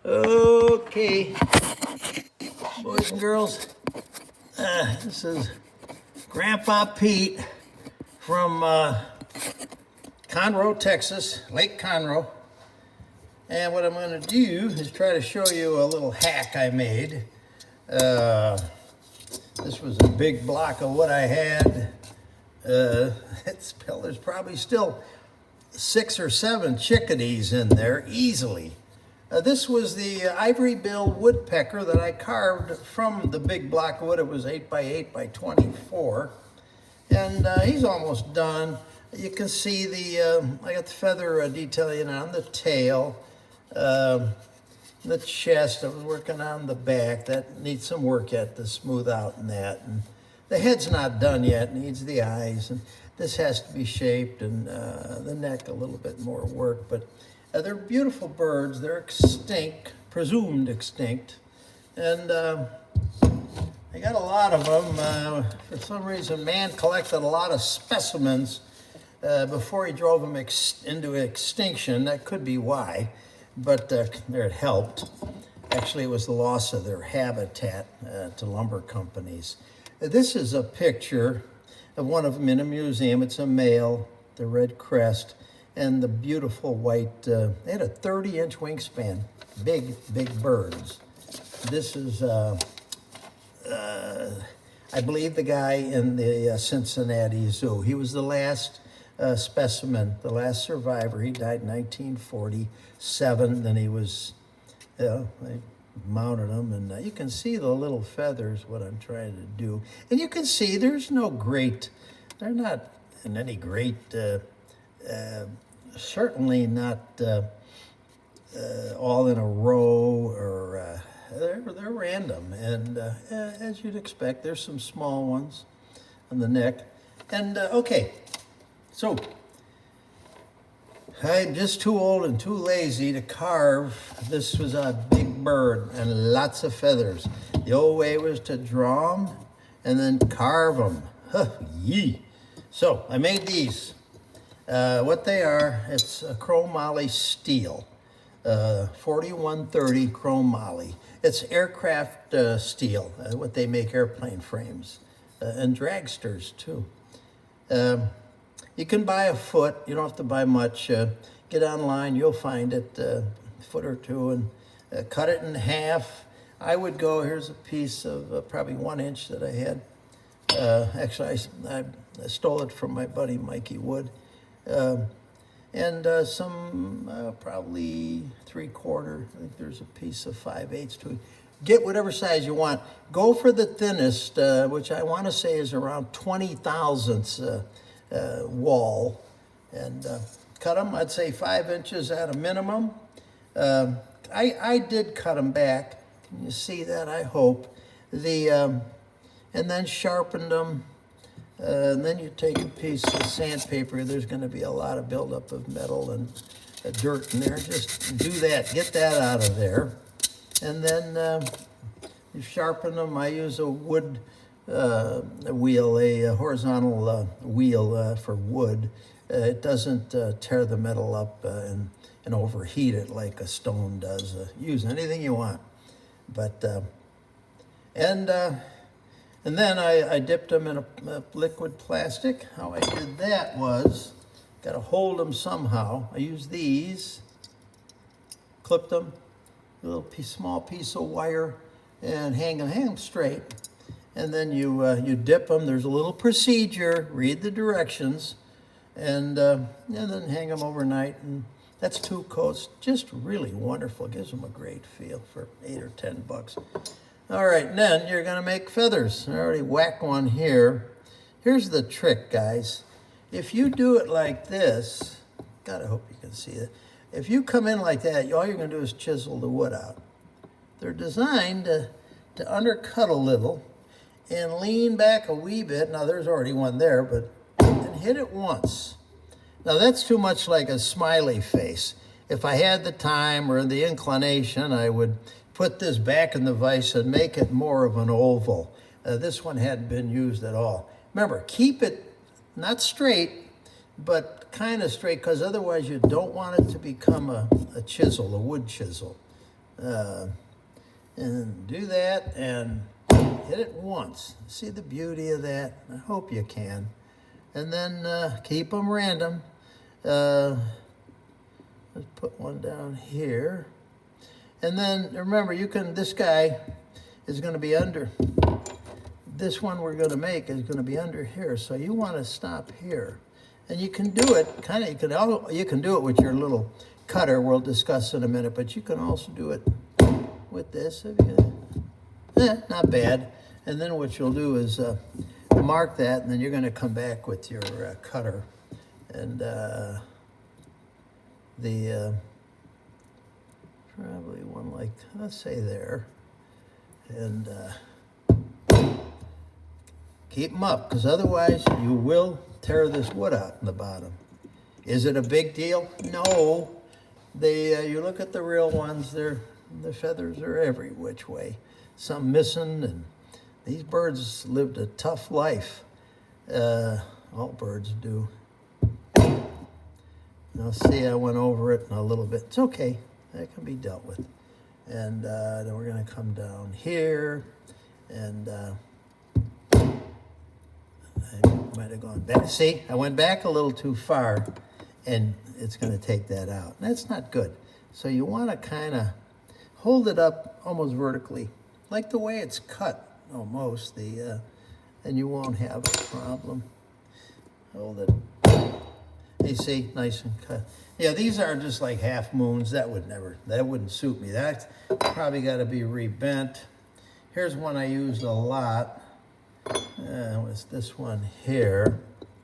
Okay, boys and girls, this is Grandpa Pete from Conroe, Texas, Lake Conroe. And what I'm going to do is try to show you a little hack I made. This was a big block of what I had. There's probably still 6 or 7 chickadees in there easily. This was the ivory bill woodpecker that I carved from the big block of wood. It was 8 by 8 by 24. And he's almost done. You can see I got the feather detailing on the tail, the chest. I was working on the back. That needs some work yet to smooth out and that. And the head's not done yet. It needs the eyes. And this has to be shaped, and the neck a little bit more work. But they're beautiful birds. They're extinct, presumed extinct. And I got a lot of them. For some reason, man collected a lot of specimens before he drove them into extinction. That could be why, but it helped. Actually, it was the loss of their habitat to lumber companies. This is a picture of one of them in a museum. It's a male, the red crest, and the beautiful white. They had a 30-inch wingspan, big birds. This is, I believe, the guy in the Cincinnati Zoo. He was the last specimen, the last survivor. He died in 1947. Then he was, they mounted him, and you can see the little feathers, what I'm trying to do. And you can see there's no great, they're not in any great, certainly not all in a row, or they're random. And as you'd expect, there's some small ones on the neck. And okay, so I'm just too old and too lazy to carve. This was a big bird and lots of feathers. The old way was to draw them and then carve them. Huh, yee. So I made these. What they are, it's a chromoly steel, 4130 chromoly. It's aircraft steel, what they make airplane frames, and dragsters too. You can buy a foot. You don't have to buy much. Get online, you'll find it, a foot or two, and cut it in half. I would go, here's a piece of probably 1 inch that I had. Actually, I stole it from my buddy Mikey Wood. And some probably 3/4. I think there's a piece of 5/8 to it. Get whatever size you want. Go for the thinnest, which I want to say is around 20 thousandths wall, and cut them. I'd say 5 inches at a minimum. I did cut them back. Can you see that? I hope. And then sharpened them. And then you take a piece of sandpaper. There's going to be a lot of buildup of metal and dirt in there. Just do that. Get that out of there. And then you sharpen them. I use a wood wheel, a horizontal wheel for wood. It doesn't tear the metal up and overheat it like a stone does. Use anything you want. But, and then I dipped them in a liquid plastic. How I did that was, got to hold them somehow. I used these, clipped them, a little small piece of wire, and hang them straight. And then you dip them. There's a little procedure. Read the directions, and then hang them overnight. And that's 2 coats. Just really wonderful. Gives them a great feel for $8 or $10. All right, and then you're going to make feathers. I already whacked one here. Here's the trick, guys. If you do it like this, God, I hope you can see it. If you come in like that, all you're going to do is chisel the wood out. They're designed to undercut a little and lean back a wee bit. Now, there's already one there, but and hit it once. Now, that's too much like a smiley face. If I had the time or the inclination, I would put this back in the vise and make it more of an oval. This one hadn't been used at all. Remember, keep it not straight, but kind of straight, because otherwise you don't want it to become a chisel, a wood chisel. And do that and hit it once. See the beauty of that? I hope you can. And then keep them random. Let's put one down here. And then remember, this guy is going to be under. This one we're going to make is going to be under here. So you want to stop here. And you can do it you can do it with your little cutter. We'll discuss in a minute, but you can also do it with this. Not bad. And then what you'll do is mark that, and then you're going to come back with your cutter and probably one like, let's say there, and keep them up, because otherwise you will tear this wood out in the bottom. Is it a big deal? No. You look at the real ones, the feathers are every which way. Some missing, and these birds lived a tough life. All birds do. Now see, I went over it in a little bit. It's okay. That can be dealt with. And then we're going to come down here, and I might have gone back. See, I went back a little too far, and it's going to take that out. That's not good. So you want to kind of hold it up almost vertically, like the way it's cut almost, and you won't have a problem. Hold it. You see, nice and cut. Yeah, these are just like half moons. That wouldn't suit me. That's probably got to be rebent. Here's one I used a lot. Was this one here?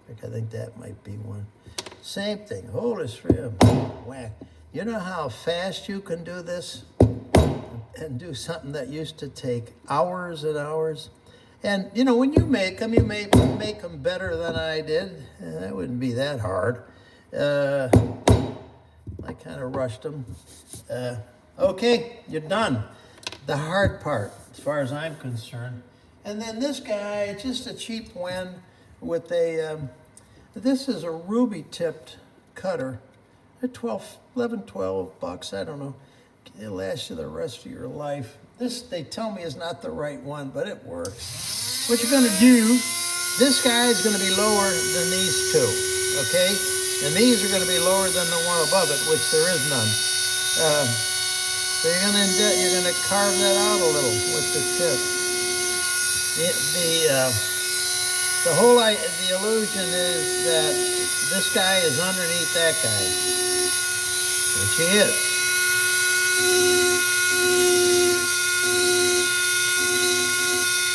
I think that might be one. Same thing. Hold this for you. Whack. You know how fast you can do this and do something that used to take hours and hours? And, you know, when you make them, you may make them better than I did. That wouldn't be that hard. I kind of rushed them. Okay, you're done. The hard part, as far as I'm concerned. And then this guy, just a cheap one with this is a ruby-tipped cutter. They're $11, $12, I don't know. It'll last you the rest of your life. This, they tell me, is not the right one, but it works. What you're gonna do, this guy is gonna be lower than these two, okay? And these are gonna be lower than the one above it, which there is none. So you're gonna carve that out a little with the tip. The illusion is that this guy is underneath that guy, which he is.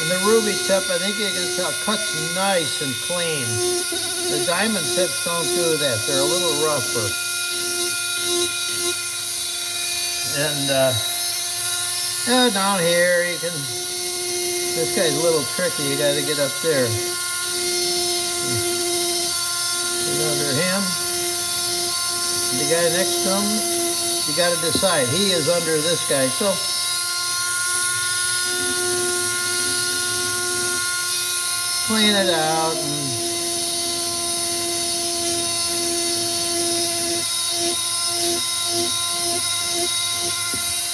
And the ruby tip, I think you can tell, cuts nice and clean. The diamond tips don't do that. They're a little rougher. And down here, you can, this guy's a little tricky. You got to get up there. Get under him. The guy next to him, you got to decide. He is under this guy. So clean it out.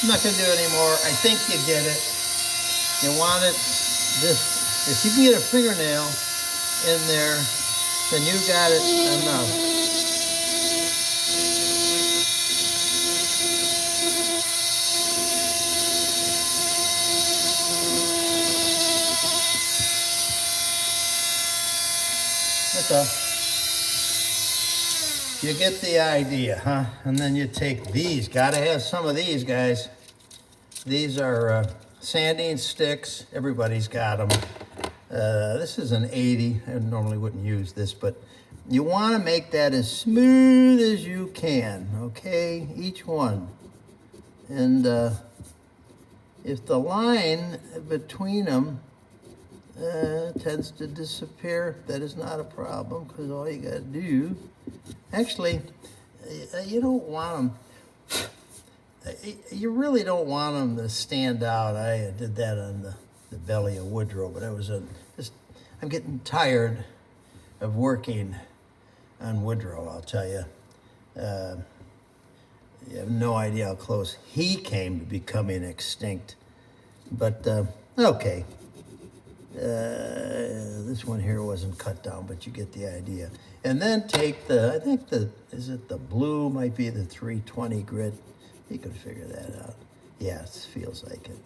I'm not going to do it anymore. I think you get it. You want it this. If you can get a fingernail in there, then you got it enough. That's all. You get the idea, huh? And then you take these. Got to have some of these, guys. These are sanding sticks. Everybody's got them. This is an 80. I normally wouldn't use this, but you want to make that as smooth as you can, okay? Each one. And if the line between them tends to disappear, that is not a problem, because all you got to do, actually, you don't want them, you really don't want them to stand out. I did that on the belly of Woodrow, but I'm getting tired of working on Woodrow, I'll tell you. You have no idea how close he came to becoming extinct. But, okay. This one here wasn't cut down, but you get the idea. And then take the, I think is it the blue, might be the 320 grit. You can figure that out. Yeah, it feels like it.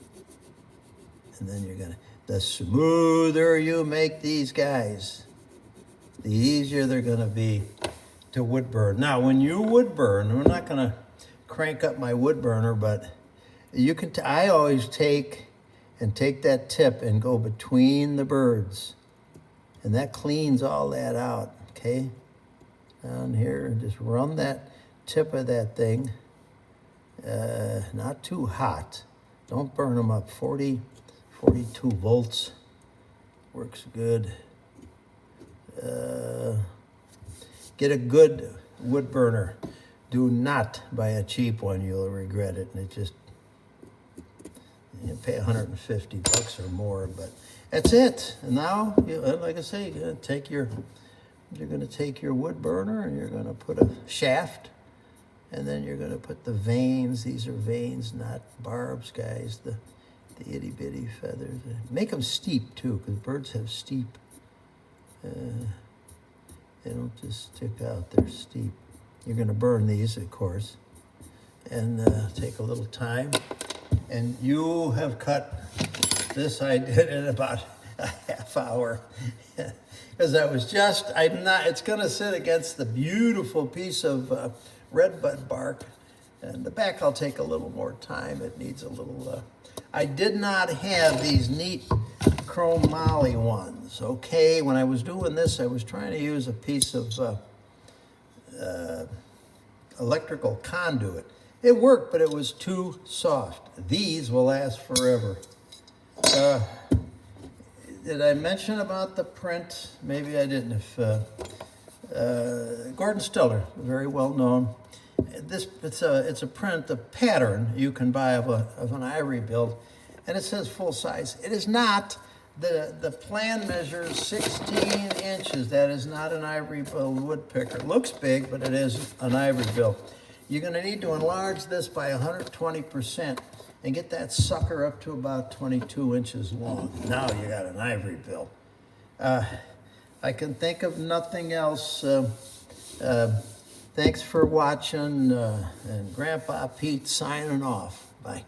And then you're gonna, the smoother you make these guys, the easier they're gonna be to wood burn. Now, when you wood burn, we're not gonna crank up my wood burner, but you can, I always take that tip and go between the birds. And that cleans all that out, okay? Down here, and just run that tip of that thing. Not too hot. Don't burn them up. 42 volts works good. Get a good wood burner. Do not buy a cheap one. You'll regret it. And it just, you pay $150 or more, but that's it. And now, like I say, you're gonna take your wood burner and you're gonna put a shaft, and then you're gonna put the vanes. These are vanes, not barbs, guys. The itty bitty feathers. Make them steep too, because birds have steep. They don't just stick out; they're steep. You're gonna burn these, of course, and take a little time. And you have cut this, I did in about a half hour. Because I was just, it's gonna sit against the beautiful piece of redbud bark. And the back I'll take a little more time. It needs a little, I did not have these neat chrome molly ones, okay? When I was doing this, I was trying to use a piece of electrical conduit. It worked, but it was too soft. These will last forever. Did I mention about the print? Maybe I didn't. If Gordon Stiller, very well known. It's a print, a pattern you can buy of an ivory bill, and it says full size. It is not. The plan measures 16 inches. That is not an ivory bill woodpecker. It looks big, but it is an ivory bill. You're going to need to enlarge this by 120% and get that sucker up to about 22 inches long. Now you got an ivory bill. I can think of nothing else. Thanks for watching, and Grandpa Pete signing off. Bye.